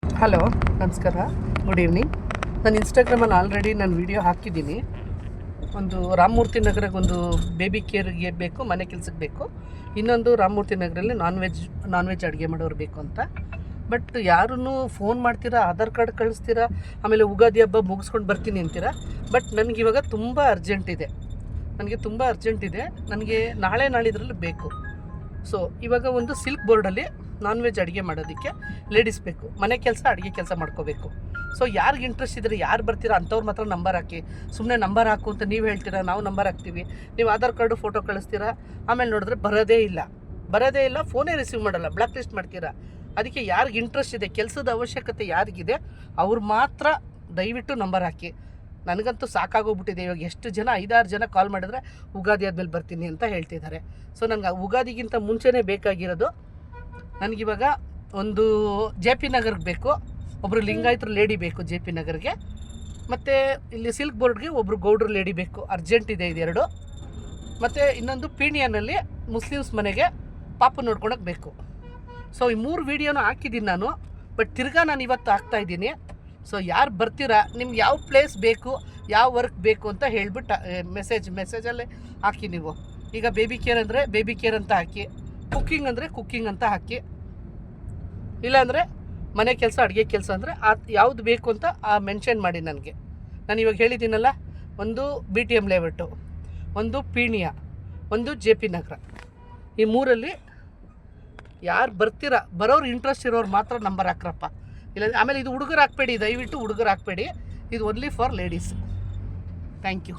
Hello, ನಮಸ್ಕಾರ, good evening. ನಾನು ಇನ್ಸ್ಟಾಗ್ರಾಮಲ್ಲಿ ಆಲ್ರೆಡಿ ನಾನು ವೀಡಿಯೋ ಹಾಕಿದ್ದೀನಿ. ಒಂದು ರಾಮಮೂರ್ತಿ ನಗರಕ್ಕೆ ಒಂದು ಬೇಬಿ ಕೇರ್ಗೆ ಬೇಕು, ಮನೆ ಕೆಲಸಕ್ಕೆ ಬೇಕು. ಇನ್ನೊಂದು ರಾಮಮೂರ್ತಿ ನಗರಲ್ಲಿ ನಾನ್ ವೆಜ್ ಅಡುಗೆ ಮಾಡೋರು ಬೇಕು ಅಂತ. ಬಟ್ ಯಾರೂ ಫೋನ್ ಮಾಡ್ತೀರಾ, ಆಧಾರ್ ಕಾರ್ಡ್ ಕಳಿಸ್ತೀರಾ, ಆಮೇಲೆ ಉಗಾದಿ ಹಬ್ಬ ಮುಗಿಸ್ಕೊಂಡು ಬರ್ತೀನಿ ಅಂತೀರಾ. ಬಟ್ ನನಗಿವಾಗ ತುಂಬ ಅರ್ಜೆಂಟ್ ಇದೆ, ನನಗೆ ನಾಳೆ ನಾಳಿದ್ರಲ್ಲಿ ಬೇಕು. ಸೊ ಇವಾಗ ಒಂದು ಸಿಲ್ಕ್ ಬೋರ್ಡಲ್ಲಿ ನಾನ್ ವೆಜ್ ಅಡುಗೆ ಮಾಡೋದಕ್ಕೆ ಲೇಡೀಸ್ ಬೇಕು, ಮನೆ ಕೆಲಸ ಅಡುಗೆ ಕೆಲಸ ಮಾಡ್ಕೋಬೇಕು. ಸೊ ಯಾರಿಗೆ ಇಂಟ್ರೆಸ್ಟ್ ಇದ್ದರೆ, ಯಾರು ಬರ್ತೀರಾ ಅಂಥವ್ರು ಮಾತ್ರ ನಂಬರ್ ಹಾಕಿ. ಸುಮ್ಮನೆ ನಂಬರ್ ಹಾಕು ಅಂತ ನೀವು ಹೇಳ್ತೀರಾ, ನಾವು ನಂಬರ್ ಹಾಕ್ತೀವಿ, ನೀವು ಆಧಾರ್ ಕಾರ್ಡು ಫೋಟೋ ಕಳಿಸ್ತೀರಾ, ಆಮೇಲೆ ನೋಡಿದ್ರೆ ಬರೋದೇ ಇಲ್ಲ, ಫೋನೇ ರಿಸೀವ್ ಮಾಡಲ್ಲ, ಬ್ಲಾಕ್ ಲಿಸ್ಟ್ ಮಾಡ್ತೀರಾ. ಅದಕ್ಕೆ ಯಾರಿಗೆ ಇಂಟ್ರೆಸ್ಟ್ ಇದೆ, ಕೆಲಸದ ಅವಶ್ಯಕತೆ ಯಾರಿಗಿದೆ ಅವ್ರು ಮಾತ್ರ ದಯವಿಟ್ಟು ನಂಬರ್ ಹಾಕಿ. ನನಗಂತೂ ಸಾಕಾಗೋಗ್ಬಿಟ್ಟಿದೆ. ಇವಾಗ ಎಷ್ಟು ಜನ, 5-6 ಜನ ಕಾಲ್ ಮಾಡಿದ್ರೆ ಉಗಾದಿ ಆದಮೇಲೆ ಬರ್ತೀನಿ ಅಂತ ಹೇಳ್ತಿದ್ದಾರೆ. ಸೊ ನನಗೆ ಉಗಾದಿಗಿಂತ ಮುಂಚೆನೇ ಬೇಕಾಗಿರೋದು. ನನಗಿವಾಗ ಒಂದು ಜೆ ಪಿ ನಗರ್ಗೆ ಬೇಕು, ಒಬ್ಬರು ಲಿಂಗಾಯತರು ಲೇಡಿ ಬೇಕು ಜೆ ಪಿ ನಗರ್ಗೆ, ಮತ್ತು ಇಲ್ಲಿ ಸಿಲ್ಕ್ ಬೋರ್ಡ್ಗೆ ಒಬ್ಬರು ಗೌಡ್ರು ಲೇಡಿ ಬೇಕು, ಅರ್ಜೆಂಟ್ ಇದೆ ಇದೆರಡು. ಮತ್ತು ಇನ್ನೊಂದು ಪೀಣಿಯನಲ್ಲಿ ಮುಸ್ಲಿಮ್ಸ್ ಮನೆಗೆ ಪಾಪ ನೋಡ್ಕೊಳಕ್ಕೆ ಬೇಕು. ಸೊ ಈ 3 ವೀಡಿಯೋನ ಹಾಕಿದ್ದೀನಿ ನಾನು, ಬಟ್ ತಿರ್ಗಾ ನಾನು ಇವತ್ತು ಹಾಕ್ತಾಯಿದ್ದೀನಿ. ಸೊ ಯಾರು ಬರ್ತೀರಾ, ನಿಮ್ಗೆ ಯಾವ ಪ್ಲೇಸ್ ಬೇಕು, ಯಾವ ವರ್ಕ್ ಬೇಕು ಅಂತ ಹೇಳ್ಬಿಟ್ಟು ಮೆಸೇಜಲ್ಲೇ ಹಾಕಿ. ನೀವು ಈಗ ಬೇಬಿ ಕೇರ್ ಅಂದರೆ ಬೇಬಿ ಕೇರ್ ಅಂತ ಹಾಕಿ, ಕುಕ್ಕಿಂಗ್ ಅಂದರೆ ಕುಕ್ಕಿಂಗ್ ಅಂತ ಹಾಕಿ, ಇಲ್ಲಾಂದರೆ ಮನೆ ಕೆಲಸ ಅಡುಗೆ ಕೆಲಸ ಅಂದರೆ ಯಾವುದು ಬೇಕು ಅಂತ ಮೆನ್ಷನ್ ಮಾಡಿ ನನಗೆ. ನಾನು ಇವಾಗ ಹೇಳಿದ್ದೀನಲ್ಲ, ಒಂದು BTM ಲೇಔಟು, ಒಂದು ಪೀಣ್ಯ, ಒಂದು ಜೆ ಪಿ ನಗರ, ಈ 3ರಲ್ಲಿ ಯಾರು ಬರ್ತೀರಾ, ಬರೋರು ಇಂಟ್ರೆಸ್ಟ್ ಇರೋರು ಮಾತ್ರ ನಂಬರ್ ಹಾಕ್ರಪ್ಪ. ಇಲ್ಲ ಆಮೇಲೆ ಇದು ಹುಡುಗರು ಹಾಕ್ಬೇಡಿ, ದಯವಿಟ್ಟು ಹುಡುಗರು ಹಾಕ್ಬೇಡಿ, ಇದು only for ladies. Thank you.